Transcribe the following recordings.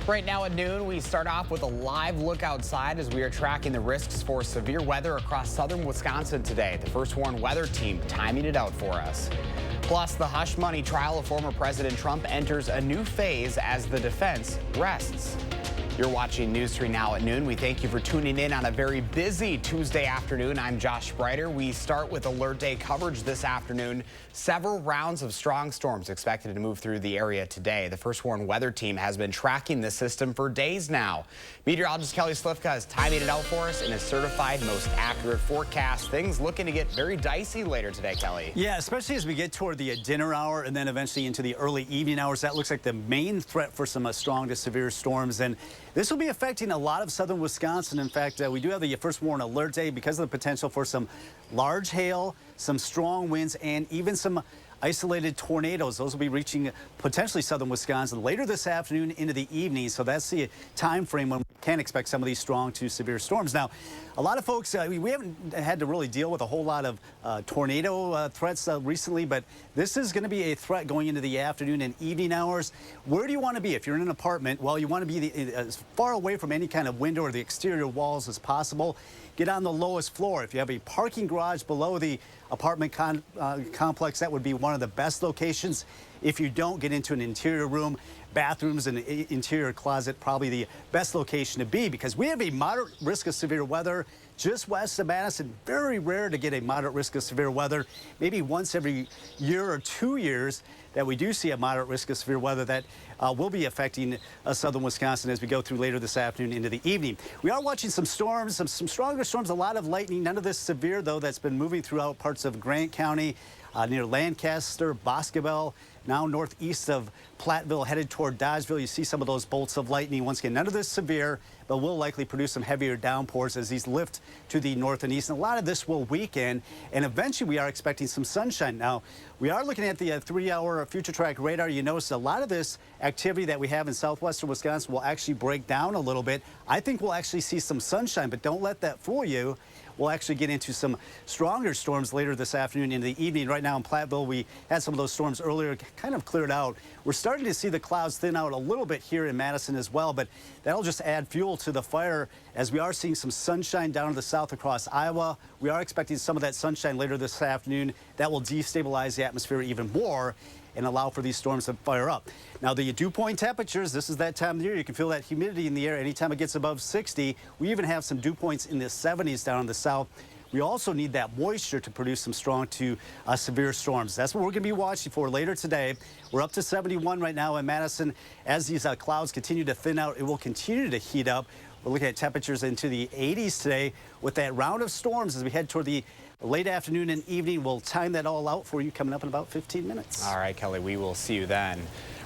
Right now at noon, we start off with a live look outside as we are tracking the risks for severe weather across southern Wisconsin today. The First Warn Weather Team timing it out for us. Plus, the hush money trial of former President Trump enters a new phase as the defense rests. You're watching News 3 Now at noon. We thank you for tuning in on a very busy Tuesday afternoon. I'm Josh Spreiter. We start with Alert Day coverage this afternoon. Several rounds of strong storms expected to move through the area today. The First Warn Weather Team has been tracking the system for days now. Meteorologist Kelly Slifka is timing it out for us in a certified most accurate forecast. Things looking to get very dicey later today, Kelly. Yeah, especially as we get toward the dinner hour and then eventually into the early evening hours. That looks like the main threat for some strong to severe storms. And this will be affecting a lot of southern Wisconsin. In fact, we do have the First Warn Alert Day because of the potential for some large hail, some strong winds, and even some isolated tornadoes. Those will be reaching potentially southern Wisconsin later this afternoon into the evening. So that's the time frame when we can expect some of these strong to severe storms. Now, a lot of folks, we haven't had to really deal with a whole lot of tornado threats recently, but this is going to be a threat going into the afternoon and evening hours. Where do you want to be? If you're in an apartment, well, you want to be as far away from any kind of window or the exterior walls as possible. Get on the lowest floor. If you have a parking garage below the apartment complex, that would be one of the best locations. If you don't, get into an interior room. Bathrooms and interior closet, probably the best location to be, because we have a moderate risk of severe weather just west of Madison. Very rare to get a moderate risk of severe weather. Maybe once every year or 2 years that we do see a moderate risk of severe weather that will be affecting southern Wisconsin as we go through later this afternoon into the evening. We are watching some storms, some stronger storms, a lot of lightning. None of this severe, though, that's been moving throughout parts of Grant County, near Lancaster, Boscobel, now northeast of Platteville, headed toward Dodgeville. You see some of those bolts of lightning. Once again, none of this severe, but will likely produce some heavier downpours as these lift to the north and east. And a lot of this will weaken, and eventually we are expecting some sunshine. Now, we are looking at the 3-hour future track radar. You notice a lot of this activity that we have in southwestern Wisconsin will actually break down a little bit. I think we'll actually see some sunshine, but don't let that fool you. We'll actually get into some stronger storms later this afternoon into the evening. Right now in Platteville, we had some of those storms earlier, kind of cleared out. We're starting to see the clouds thin out a little bit here in Madison as well, but that'll just add fuel to the fire as we are seeing some sunshine down to the south across Iowa. We are expecting some of that sunshine later this afternoon. That will destabilize the atmosphere even more and allow for these storms to fire up. Now, the dew point temperatures, this is that time of the year. You can feel that humidity in the air anytime it gets above 60. We even have some dew points in the 70s down in the south. We also need that moisture to produce some strong to severe storms. That's what we're going to be watching for later today. We're up to 71 right now in Madison. As these clouds continue to thin out, it will continue to heat up. We're looking at temperatures into the 80s today with that round of storms as we head toward the late afternoon and evening. We'll time that all out for you coming up in about 15 minutes. All right, Kelly, we will see you then.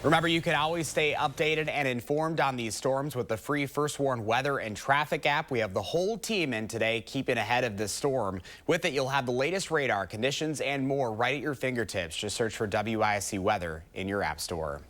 Remember, you can always stay updated and informed on these storms with the free First Warn Weather and Traffic app. We have the whole team in today keeping ahead of this storm. With it, you'll have the latest radar, conditions, and more right at your fingertips. Just search for WISC Weather in your app store.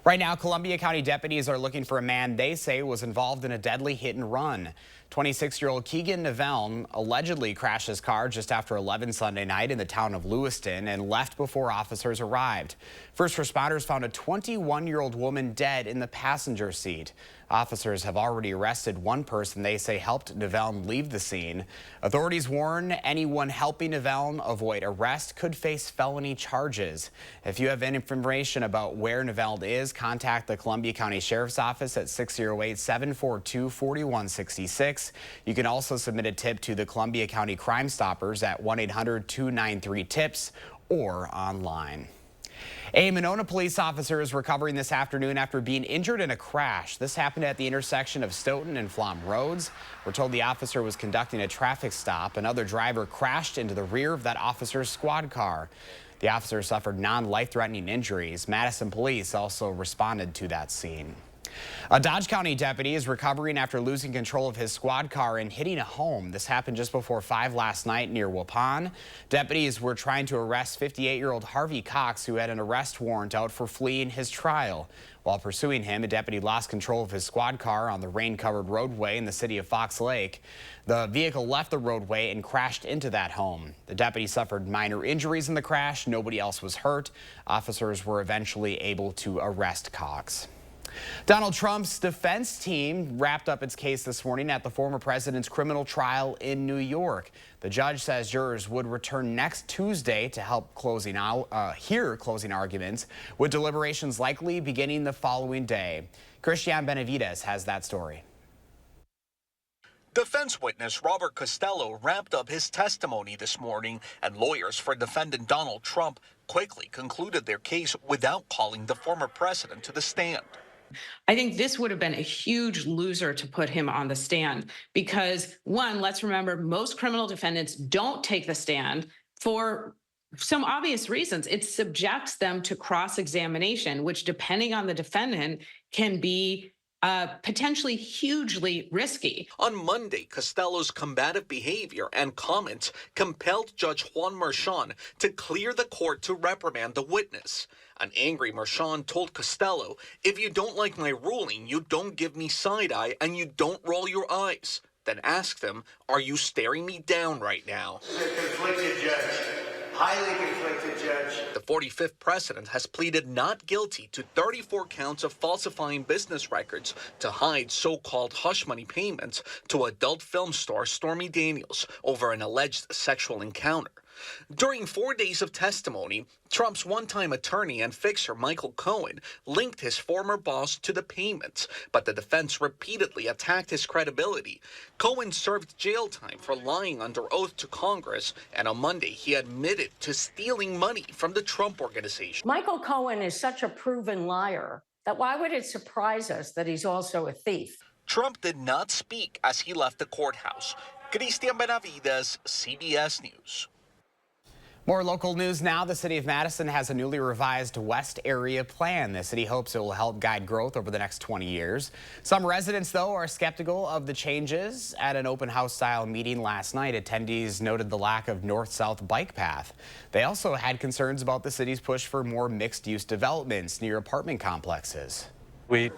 Right now, Columbia County deputies are looking for a man they say was involved in a deadly hit and run. 26-year-old Keegan Nevelle allegedly crashed his car just after 11 Sunday night in the town of Lewiston and left before officers arrived. First responders found a 21-year-old woman dead in the passenger seat. Officers have already arrested one person they say helped Nevelle leave the scene. Authorities warn anyone helping Nevelle avoid arrest could face felony charges. If you have any information about where Nevelle is, contact the Columbia County Sheriff's Office at 608-742-4166. You can also submit a tip to the Columbia County Crime Stoppers at 1-800-293-TIPS or online. A Monona police officer is recovering this afternoon after being injured in a crash. This happened at the intersection of Stoughton and Flom Roads. We're told the officer was conducting a traffic stop. Another driver crashed into the rear of that officer's squad car. The officer suffered non-life-threatening injuries. Madison police also responded to that scene. A Dodge County deputy is recovering after losing control of his squad car and hitting a home. This happened just before 5 last night near Waupun. Deputies were trying to arrest 58-year-old Harvey Cox, who had an arrest warrant out for fleeing his trial. While pursuing him, a deputy lost control of his squad car on the rain-covered roadway in the city of Fox Lake. The vehicle left the roadway and crashed into that home. The deputy suffered minor injuries in the crash. Nobody else was hurt. Officers were eventually able to arrest Cox. Donald Trump's defense team wrapped up its case this morning at the former president's criminal trial in New York. The judge says jurors would return next Tuesday to help hear closing arguments, with deliberations likely beginning the following day. Christian Benavides has that story. Defense witness Robert Costello wrapped up his testimony this morning, and lawyers for defendant Donald Trump quickly concluded their case without calling the former president to the stand. I think this would have been a huge loser to put him on the stand because, one, let's remember, most criminal defendants don't take the stand for some obvious reasons. It subjects them to cross-examination, which, depending on the defendant, can be potentially hugely risky. On Monday, Costello's combative behavior and comments compelled Judge Juan Merchan to clear the court to reprimand the witness. An angry Merchan told Costello, "If you don't like my ruling, you don't give me side-eye and you don't roll your eyes." Then asked him, "Are you staring me down right now?" Conflicted judge. Highly conflicted judge. The 45th president has pleaded not guilty to 34 counts of falsifying business records to hide so-called hush money payments to adult film star Stormy Daniels over an alleged sexual encounter. During 4 days of testimony, Trump's one-time attorney and fixer Michael Cohen linked his former boss to the payments, but the defense repeatedly attacked his credibility. Cohen served jail time for lying under oath to Congress, and on Monday he admitted to stealing money from the Trump Organization. Michael Cohen is such a proven liar that why would it surprise us that he's also a thief? Trump did not speak as he left the courthouse. Christian Benavides, CBS News. More local news now. The city of Madison has a newly revised West Area plan. The city hopes it will help guide growth over the next 20 years. Some residents, though, are skeptical of the changes. At an open house style meeting last night, attendees noted the lack of north-south bike path. They also had concerns about the city's push for more mixed-use developments near apartment complexes. We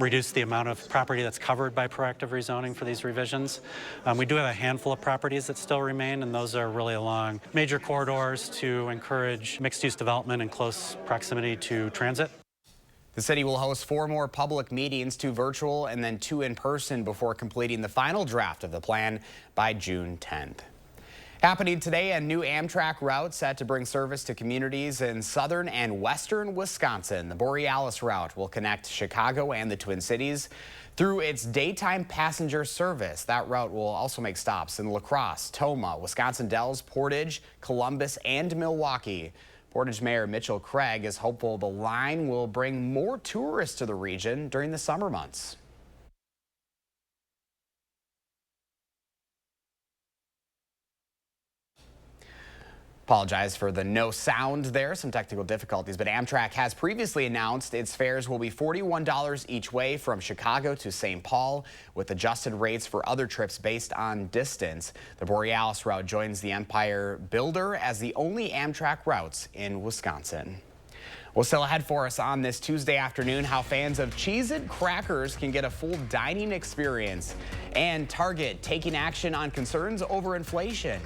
reduced the amount of property that's covered by proactive rezoning for these revisions. We do have a handful of properties that still remain, and those are really along major corridors to encourage mixed-use development in close proximity to transit. The city will host 4 more public meetings, 2 virtual and then 2 in person, before completing the final draft of the plan by June 10th. Happening today, a new Amtrak route set to bring service to communities in southern and western Wisconsin. The Borealis route will connect Chicago and the Twin Cities through its daytime passenger service. That route will also make stops in La Crosse, Tomah, Wisconsin Dells, Portage, Columbus, and Milwaukee. Portage Mayor Mitchell Craig is hopeful the line will bring more tourists to the region during the summer months. Apologize for the no sound there, some technical difficulties, but Amtrak has previously announced its fares will be $41 each way from Chicago to St. Paul, with adjusted rates for other trips based on distance. The Borealis route joins the Empire Builder as the only Amtrak routes in Wisconsin. Well, still ahead for us on this Tuesday afternoon, how fans of Cheez-It crackers can get a full dining experience, and Target taking action on concerns over inflation.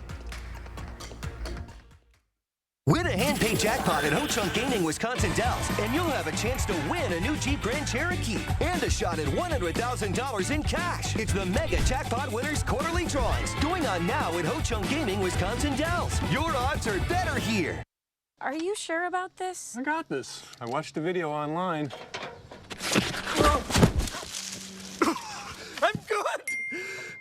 Win a hand-paid jackpot at Ho-Chunk Gaming Wisconsin Dells, and you'll have a chance to win a new Jeep Grand Cherokee and a shot at $100,000 in cash. It's the Mega Jackpot Winners Quarterly Drawings going on now at Ho-Chunk Gaming Wisconsin Dells. Your odds are better here. Are you sure about this? I got this. I watched the video online. I'm good.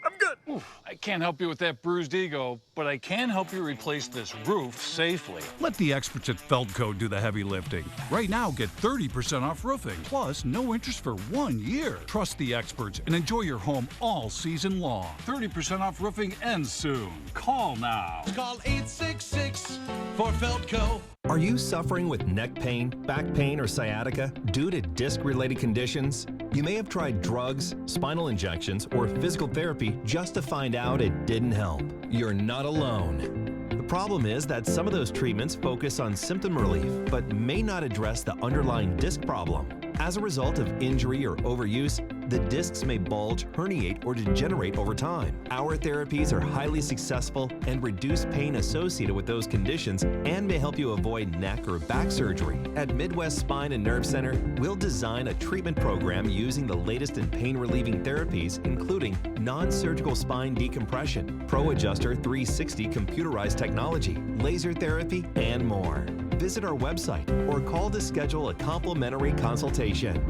I'm good. Oof, I can't help you with that bruised ego, but I can help you replace this roof safely. Let the experts at Feldco do the heavy lifting. Right now, get 30% off roofing, plus no interest for 1 year. Trust the experts and enjoy your home all season long. 30% off roofing ends soon. Call now. Call 866 for Feldco. Are you suffering with neck pain, back pain, or sciatica due to disc-related conditions? You may have tried drugs, spinal injections, or physical therapy just to find out it didn't help. You're not alone. The problem is that some of those treatments focus on symptom relief, but may not address the underlying disc problem. As a result of injury or overuse, The discs may bulge, herniate, or degenerate over time. Our therapies are highly successful and reduce pain associated with those conditions and may help you avoid neck or back surgery. At Midwest Spine and Nerve Center, we'll design a treatment program using the latest in pain-relieving therapies, including non-surgical spine decompression, Pro Adjuster 360 computerized technology, laser therapy, and more. Visit our website or call to schedule a complimentary consultation.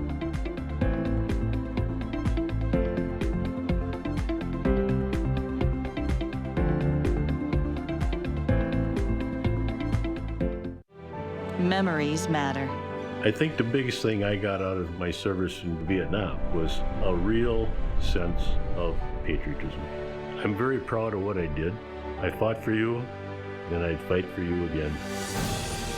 Memories matter. I think the biggest thing I got out of my service in Vietnam was a real sense of patriotism. I'm very proud of what I did. I fought for you, and I'd fight for you again.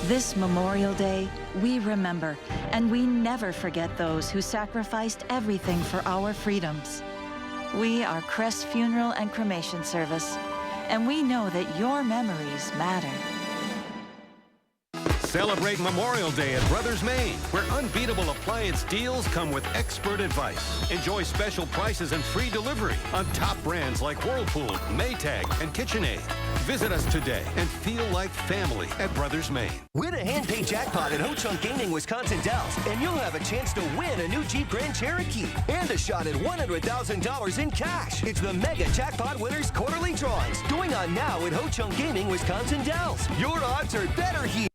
This Memorial Day, we remember, and we never forget those who sacrificed everything for our freedoms. We are Crest Funeral and Cremation Service, and we know that your memories matter. Celebrate Memorial Day at Brothers Maine, where unbeatable appliance deals come with expert advice. Enjoy special prices and free delivery on top brands like Whirlpool, Maytag, and KitchenAid. Visit us today and feel like family at Brothers Maine. Win a hand-pay jackpot at Ho Chunk Gaming Wisconsin Dells, and you'll have a chance to win a new Jeep Grand Cherokee and a shot at $100,000 in cash. It's the Mega Jackpot Winners Quarterly Drawings going on now at Ho Chunk Gaming Wisconsin Dells. Your odds are better here.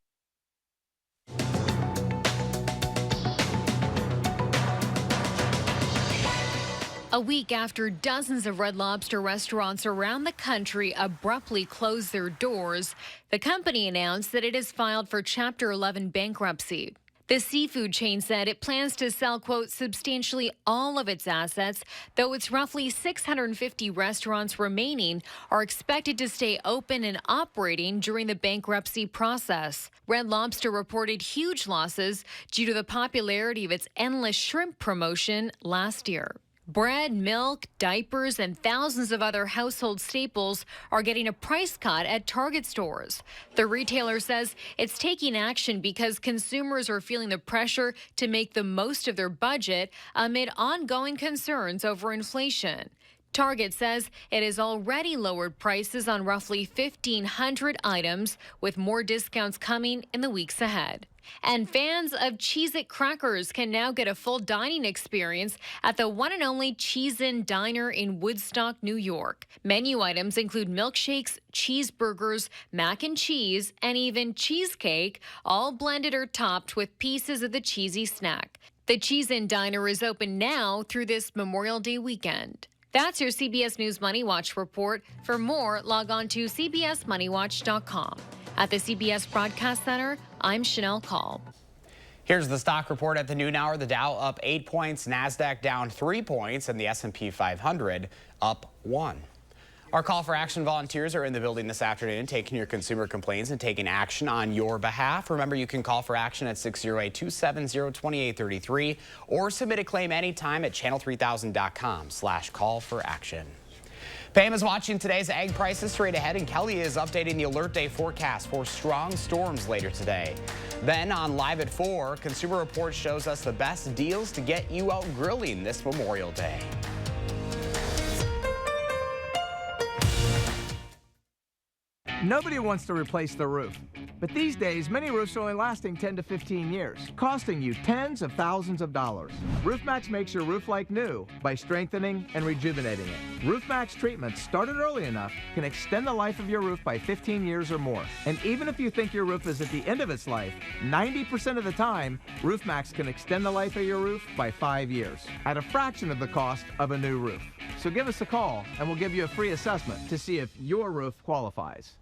A week after dozens of Red Lobster restaurants around the country abruptly closed their doors, the company announced that it has filed for Chapter 11 bankruptcy. The seafood chain said it plans to sell, quote, substantially all of its assets, though its roughly 650 restaurants remaining are expected to stay open and operating during the bankruptcy process. Red Lobster reported huge losses due to the popularity of its endless shrimp promotion last year. Bread, milk, diapers, and thousands of other household staples are getting a price cut at Target stores. The retailer says it's taking action because consumers are feeling the pressure to make the most of their budget amid ongoing concerns over inflation. Target says it has already lowered prices on roughly 1,500 items, with more discounts coming in the weeks ahead. And fans of Cheez-It crackers can now get a full dining experience at the one and only Cheez-In Diner in Woodstock, New York. Menu items include milkshakes, cheeseburgers, mac and cheese, and even cheesecake, all blended or topped with pieces of the cheesy snack. The Cheez-In Diner is open now through this Memorial Day weekend. That's your CBS News Money Watch report. For more, log on to cbsmoneywatch.com. At the CBS Broadcast Center, I'm Chanel Call. Here's the stock report at the noon hour. The Dow up 8 points, NASDAQ down 3 points, and the S&P 500 up 1. Our call for action volunteers are in the building this afternoon, taking your consumer complaints and taking action on your behalf. Remember, you can call for action at 608-270-2833 or submit a claim anytime at channel3000.com/call-for-action. Pam is watching today's egg prices straight ahead, and Kelly is updating the alert day forecast for strong storms later today. Then on Live at 4, Consumer Report shows us the best deals to get you out grilling this Memorial Day. Nobody wants to replace the roof, but these days many roofs are only lasting 10 to 15 years, costing you tens of thousands of dollars. RoofMax makes your roof like new by strengthening and rejuvenating it. RoofMax treatments, started early enough, can extend the life of your roof by 15 years or more. And even if you think your roof is at the end of its life, 90% of the time, RoofMax can extend the life of your roof by 5 years at a fraction of the cost of a new roof. So give us a call and we'll give you a free assessment to see if your roof qualifies.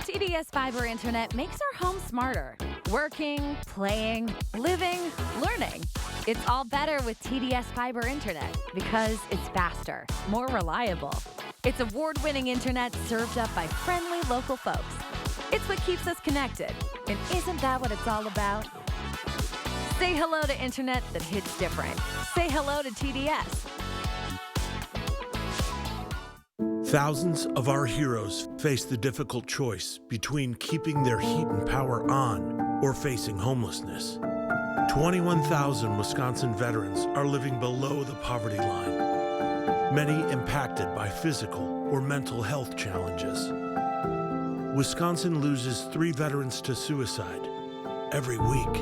TDS Fiber Internet makes our home smarter. Working, playing, living, learning. It's all better with TDS Fiber Internet because it's faster, more reliable. It's award-winning internet served up by friendly local folks. It's what keeps us connected. And isn't that what it's all about? Say hello to internet that hits different. Say hello to TDS. Thousands of our heroes face the difficult choice between keeping their heat and power on or facing homelessness. 21,000 Wisconsin veterans are living below the poverty line, many impacted by physical or mental health challenges. Wisconsin loses 3 veterans to suicide every week.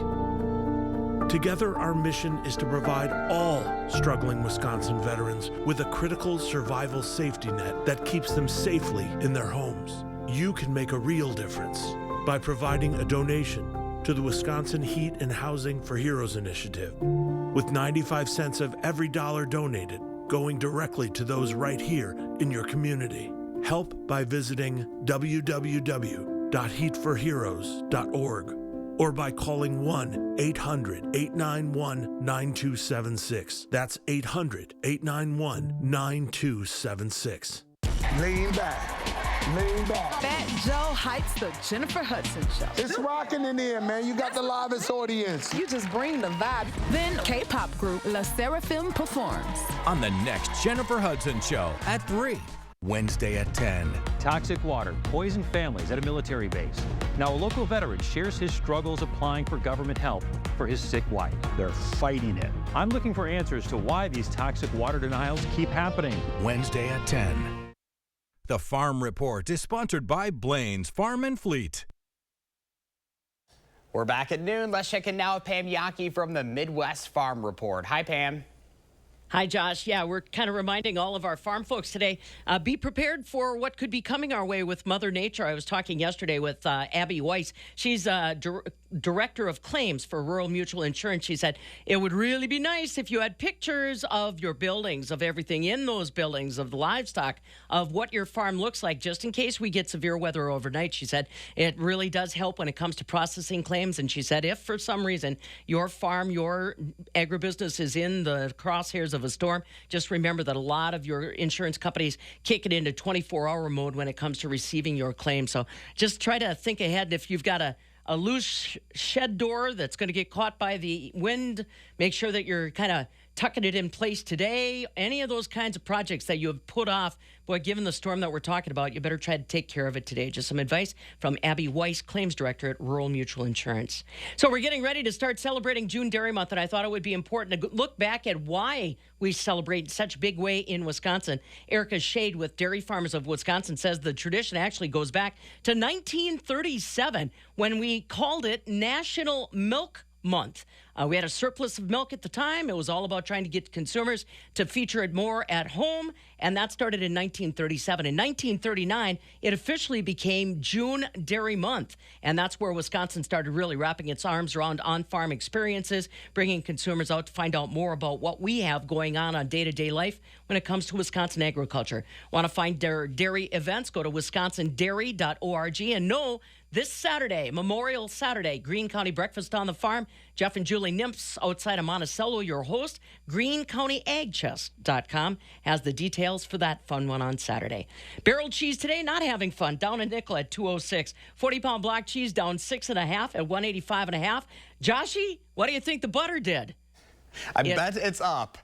Together, our mission is to provide all struggling Wisconsin veterans with a critical survival safety net that keeps them safely in their homes. You can make a real difference by providing a donation to the Wisconsin Heat and Housing for Heroes initiative, with 95 cents of every dollar donated going directly to those right here in your community. Help by visiting www.heatforheroes.org or by calling 1-800-891-9276. That's 800-891-9276. Lean back. Lean back. Fat Joe hypes the Jennifer Hudson Show. It's rocking in here, man. You got the livest audience. You just bring the vibe. Then K-pop group La Seraphim performs. On the next Jennifer Hudson Show at 3. Wednesday at 10. Toxic water poisoned families at a military base. Now a local veteran shares his struggles applying for government help for his sick wife. They're fighting it. I'm looking for answers to why these toxic water denials keep happening. Wednesday at 10. The Farm Report is sponsored by Blaine's Farm and Fleet. We're back at noon. Let's check in now with Pam Yockey from the Midwest Farm Report. Hi, Pam. Hi, Josh. Yeah, we're kind of reminding all of our farm folks today, be prepared for what could be coming our way with Mother Nature. I was talking yesterday with Abby Weiss. She's director of claims for Rural Mutual Insurance. She said, it would really be nice if you had pictures of your buildings, of everything in those buildings, of the livestock, of what your farm looks like, just in case we get severe weather overnight. She said, it really does help when it comes to processing claims. And she said, if for some reason your farm, your agribusiness is in the crosshairs of a storm, just remember that a lot of your insurance companies kick it into 24-hour mode when it comes to receiving your claim. So just try to think ahead. If you've got a loose shed door that's going to get caught by the wind, make sure that you're kind of tucking it in place today. Any of those kinds of projects that you have put off, boy, given the storm that we're talking about, you better try to take care of it today. Just some advice from Abby Weiss, Claims Director at Rural Mutual Insurance. So we're getting ready to start celebrating June Dairy Month, and I thought it would be important to look back at why we celebrate in such a big way in Wisconsin. Erica Shade with Dairy Farmers of Wisconsin says the tradition actually goes back to 1937 when we called it National Milk Month. We had a surplus of milk at the time. It was all about trying to get consumers to feature it more at home, and that started in 1937. In 1939, it officially became June Dairy Month, and that's where Wisconsin started really wrapping its arms around on-farm experiences, bringing consumers out to find out more about what we have going on day-to-day life when it comes to Wisconsin agriculture. Want to find their dairy events? Go to wisconsindairy.org, and know this Saturday, Memorial Saturday, Greene County Breakfast on the Farm. Jeff and Julie Nimps outside of Monticello, your host. GreeneCountyAgChest.com has the details for that fun one on Saturday. Barrel cheese today, not having fun. Down a nickel at 206. 40-pound block cheese down 6.5 at 185.5. Joshy, what do you think the butter did? I bet it's up.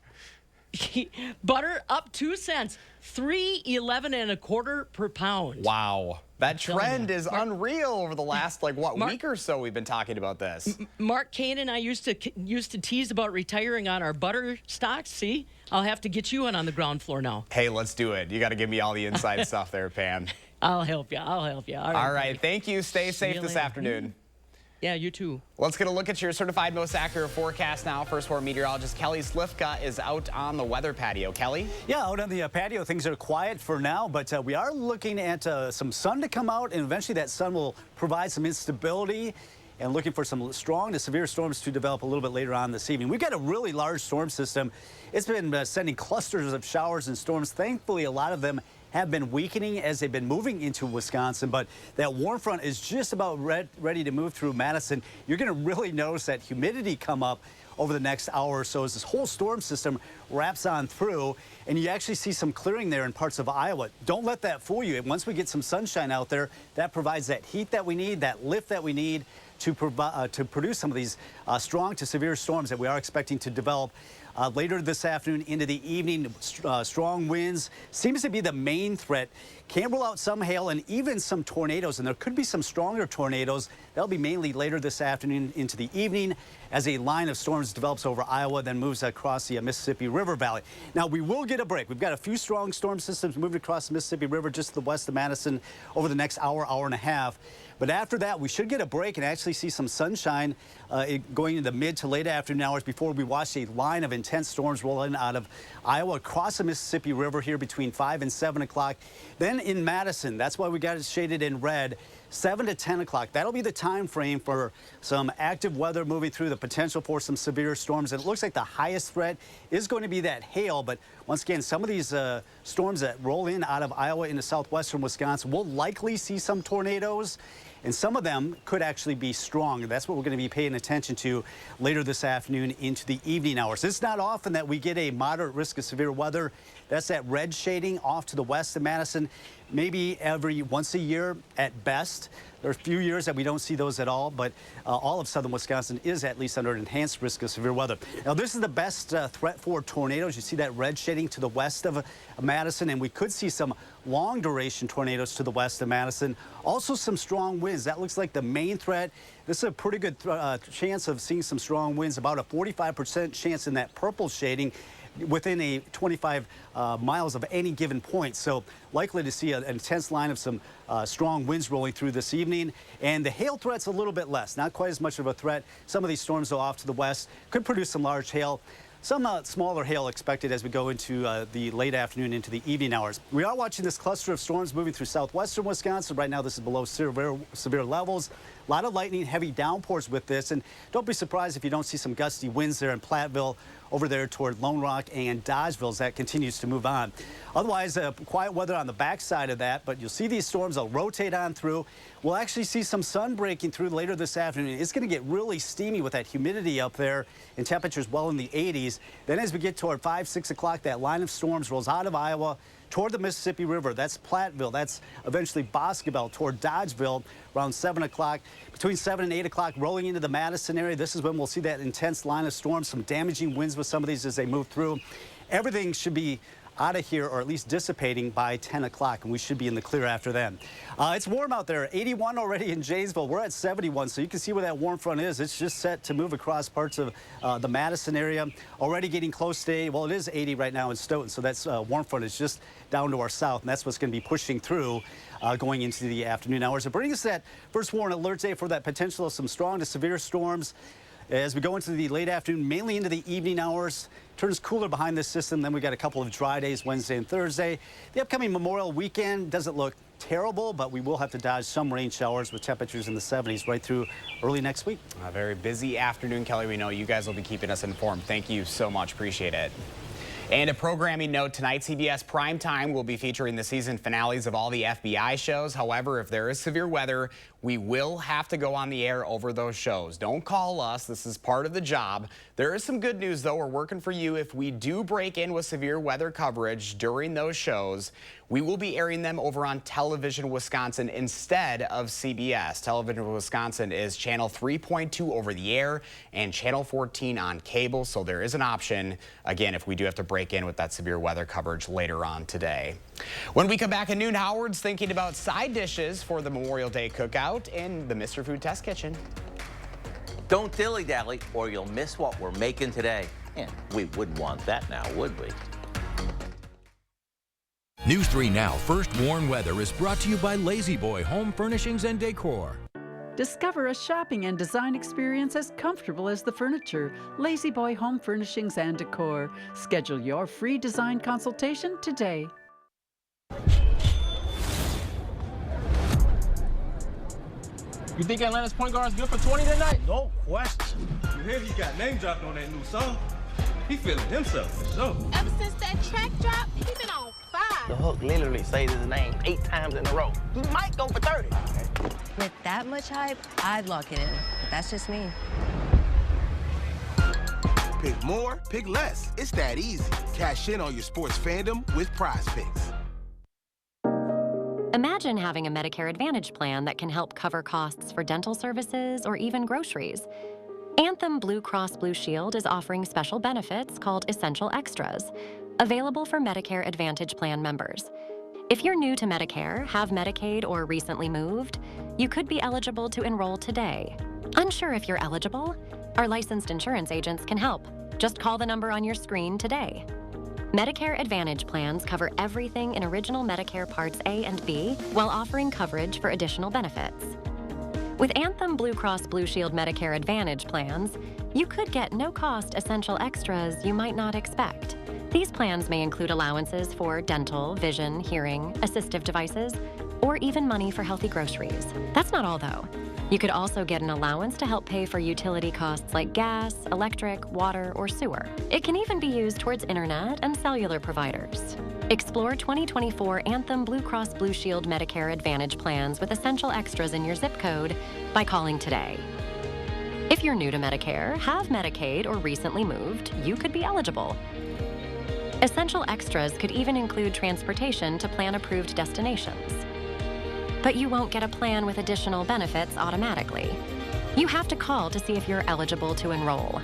Butter up 2 cents, $3.11 per pound. Wow. That trend is unreal over the last, week or so we've been talking about this. Mark Kane and I used to tease about retiring on our butter stocks. See, I'll have to get you in on the ground floor now. Hey, let's do it. You got to give me all the inside stuff there, Pam. I'll help you. All right. Thank you. Stay safe this afternoon. Yeah, you too. Let's get a look at your certified most accurate forecast now. First Warn meteorologist Kelly Slifka is out on the weather patio. Kelly? Yeah, out on the patio, things are quiet for now, but we are looking at some sun to come out, and eventually that sun will provide some instability, and looking for some strong to severe storms to develop a little bit later on this evening. We've got a really large storm system. It's been sending clusters of showers and storms. Thankfully, a lot of them have been weakening as they've been moving into Wisconsin, but that warm front is just about ready to move through Madison. You're going to really notice that humidity come up over the next hour or so as this whole storm system wraps on through, and you actually see some clearing there in parts of Iowa. Don't let that fool you. Once we get some sunshine out there, that provides that heat that we need, that lift that we need to produce some of these strong to severe storms that we are expecting to develop later this afternoon into the evening. Strong winds seems to be the main threat. Can't rule out some hail and even some tornadoes, and there could be some stronger tornadoes. That'll be mainly later this afternoon into the evening as a line of storms develops over Iowa, then moves across the Mississippi River Valley. Now, we will get a break. We've got a few strong storm systems moving across the Mississippi River just to the west of Madison over the next hour, hour and a half. But after that, we should get a break and actually see some sunshine going into the mid to late afternoon hours before we watch a line of intense storms roll in out of Iowa across the Mississippi River here between 5 and 7 o'clock. Then in Madison, that's why we got it shaded in red, 7 to 10 o'clock. That'll be the time frame for some active weather moving through, the potential for some severe storms. And it looks like the highest threat is going to be that hail. But once again, some of these storms that roll in out of Iowa into southwestern Wisconsin will likely see some tornadoes. And some of them could actually be strong. And that's what we're going to be paying attention to later this afternoon into the evening hours. It's not often that we get a moderate risk of severe weather. That's that red shading off to the west of Madison, maybe every once a year at best. There are a few years that we don't see those at all, but all of southern Wisconsin is at least under an enhanced risk of severe weather. Now, this is the best threat for tornadoes. You see that red shading to the west of Madison, and we could see some long duration tornadoes to the west of Madison. Also some strong winds. That looks like the main threat. This is a pretty good chance of seeing some strong winds, about a 45% chance in that purple shading within a 25 miles of any given point. So likely to see an intense line of some strong winds rolling through this evening. And the hail threat's a little bit less, not quite as much of a threat. Some of these storms though off to the west could produce some large hail. Some smaller hail expected as we go into the late afternoon into the evening hours. We are watching this cluster of storms moving through southwestern Wisconsin. Right now, this is below severe levels. A lot of lightning, heavy downpours with this. And don't be surprised if you don't see some gusty winds there in Platteville, over there toward Lone Rock and Dodgeville as that continues to move on. Otherwise, quiet weather on the backside of that, but you'll see these storms, they'll rotate on through. We'll actually see some sun breaking through later this afternoon. It's going to get really steamy with that humidity up there and temperatures well in the 80s. Then as we get toward 5, 6 o'clock, that line of storms rolls out of Iowa toward the Mississippi River. That's Platteville. That's eventually Boscobel toward Dodgeville around 7 o'clock. Between 7 and 8 o'clock, rolling into the Madison area. This is when we'll see that intense line of storms, some damaging winds with some of these as they move through. Everything should be out of here, or at least dissipating by 10 o'clock, and we should be in the clear after then. It's warm out there, 81 already in Jaysville. We're at 71, so you can see where that warm front is. It's just set to move across parts of the Madison area. Already getting close to 80. Well, it is 80 right now in Stoughton, so that's warm front is just down to our south, and that's what's going to be pushing through going into the afternoon hours. So bring us that first warn alert day for that potential of some strong to severe storms. As we go into the late afternoon, mainly into the evening hours, turns cooler behind this system. Then we got a couple of dry days Wednesday and Thursday. The upcoming Memorial weekend doesn't look terrible, but we will have to dodge some rain showers with temperatures in the 70s right through early next week. A very busy afternoon, Kelly. We know you guys will be keeping us informed. Thank you so much. Appreciate it. And a programming note, tonight CBS Primetime will be featuring the season finales of all the FBI shows. However, if there is severe weather, we will have to go on the air over those shows. Don't call us. This is part of the job. There is some good news, though. We're working for you. If we do break in with severe weather coverage during those shows, we will be airing them over on Television Wisconsin instead of CBS. Television Wisconsin is channel 3.2 over the air and channel 14 on cable, so there is an option, again, if we do have to break in with that severe weather coverage later on today. When we come back at noon, Howard's thinking about side dishes for the Memorial Day cookout in the Mr. Food Test Kitchen. Don't dilly-dally or you'll miss what we're making today. And we wouldn't want that now, would we? News 3 Now First Warn Weather is brought to you by Lazy Boy Home Furnishings and Decor. Discover a shopping and design experience as comfortable as the furniture. Lazy Boy Home Furnishings and Decor. Schedule your free design consultation today. You think Atlanta's point guard is good for 20 tonight? No question. You hear he got name dropped on that new song? He feeling himself for sure. Ever since that track drop, he been on fire. The hook literally says his name 8 times in a row. He might go for 30. With that much hype, I'd lock it in. But that's just me. Pick more, pick less. It's that easy. Cash in on your sports fandom with Prize Picks. Imagine having a Medicare Advantage plan that can help cover costs for dental services or even groceries. Anthem Blue Cross Blue Shield is offering special benefits called Essential Extras, available for Medicare Advantage plan members. If you're new to Medicare, have Medicaid, or recently moved, you could be eligible to enroll today. Unsure if you're eligible? Our licensed insurance agents can help. Just call the number on your screen today. Medicare Advantage plans cover everything in original Medicare Parts A and B while offering coverage for additional benefits. With Anthem Blue Cross Blue Shield Medicare Advantage plans, you could get no-cost essential extras you might not expect. These plans may include allowances for dental, vision, hearing, assistive devices, or even money for healthy groceries. That's not all, though. You could also get an allowance to help pay for utility costs like gas, electric, water, or sewer. It can even be used towards internet and cellular providers. Explore 2024 Anthem Blue Cross Blue Shield Medicare Advantage plans with essential extras in your zip code by calling today. If you're new to Medicare, have Medicaid, or recently moved, you could be eligible. Essential extras could even include transportation to plan-approved destinations. But you won't get a plan with additional benefits automatically. You have to call to see if you're eligible to enroll.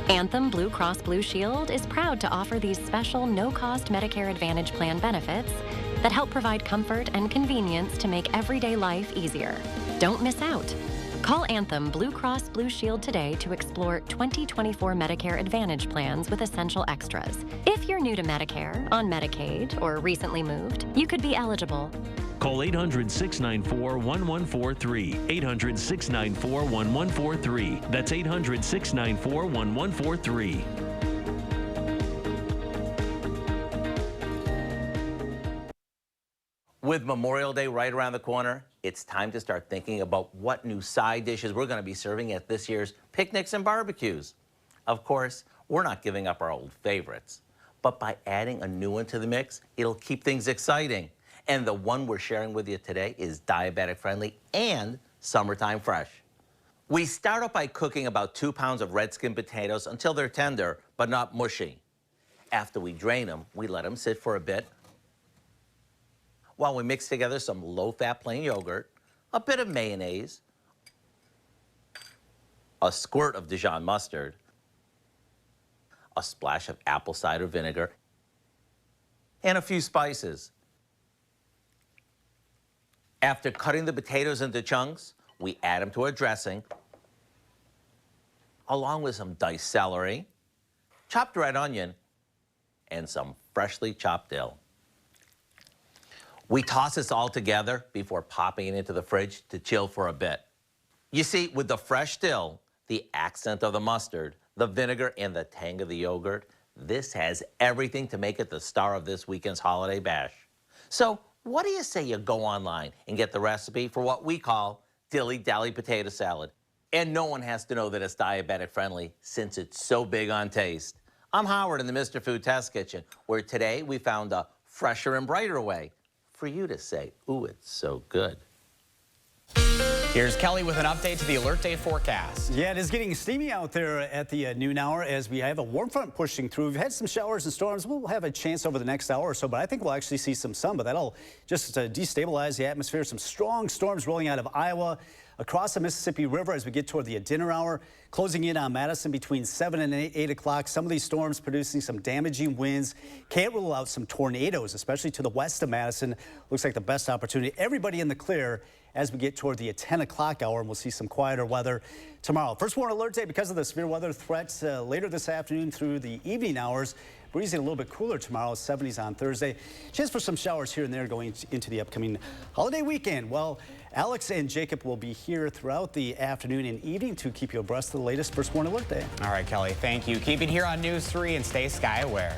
Anthem Blue Cross Blue Shield is proud to offer these special no-cost Medicare Advantage plan benefits that help provide comfort and convenience to make everyday life easier. Don't miss out. Call Anthem Blue Cross Blue Shield today to explore 2024 Medicare Advantage plans with essential extras. If you're new to Medicare, on Medicaid, or recently moved, you could be eligible. Call 800-694-1143. 800-694-1143. That's 800-694-1143. With Memorial Day right around the corner, it's time to start thinking about what new side dishes we're going to be serving at this year's picnics and barbecues. Of course, we're not giving up our old favorites, but by adding a new one to the mix, it'll keep things exciting. And the one we're sharing with you today is diabetic friendly and summertime fresh. We start off by cooking about 2 pounds of red skin potatoes until they're tender, but not mushy. After we drain them, we let them sit for a bit while we mix together some low-fat plain yogurt, a bit of mayonnaise, a squirt of Dijon mustard, a splash of apple cider vinegar, and a few spices. After cutting the potatoes into chunks, we add them to a dressing, along with some diced celery, chopped red onion, and some freshly chopped dill. We toss this all together before popping it into the fridge to chill for a bit. You see, with the fresh dill, the accent of the mustard, the vinegar, and the tang of the yogurt, this has everything to make it the star of this weekend's holiday bash. So, what do you say you go online and get the recipe for what we call dilly-dally potato salad? And no one has to know that it's diabetic friendly since it's so big on taste. I'm Howard in the Mr. Food Test Kitchen, where today we found a fresher and brighter way for you to say, ooh, it's so good. Here's Kelly with an update to the Alert Day forecast. Yeah, it is getting steamy out there at the noon hour as we have a warm front pushing through. We've had some showers and storms. We'll have a chance over the next hour or so, but I think we'll actually see some sun, but that'll just destabilize the atmosphere. Some strong storms rolling out of Iowa across the Mississippi River as we get toward the dinner hour, closing in on Madison between 7 and 8 o'clock. Some of these storms producing some damaging winds. Can't rule out some tornadoes, especially to the west of Madison. Looks like the best opportunity. Everybody in the clear as we get toward the 10 o'clock hour, and we'll see some quieter weather tomorrow. First warning alert day because of the severe weather threats later this afternoon through the evening hours. Breezy a little bit cooler tomorrow, 70s on Thursday. Chance for some showers here and there going into the upcoming holiday weekend. Well, Alex and Jacob will be here throughout the afternoon and evening to keep you abreast of the latest First Warning Alert Day. All right, Kelly, thank you. Keep it here on News 3 and stay sky aware.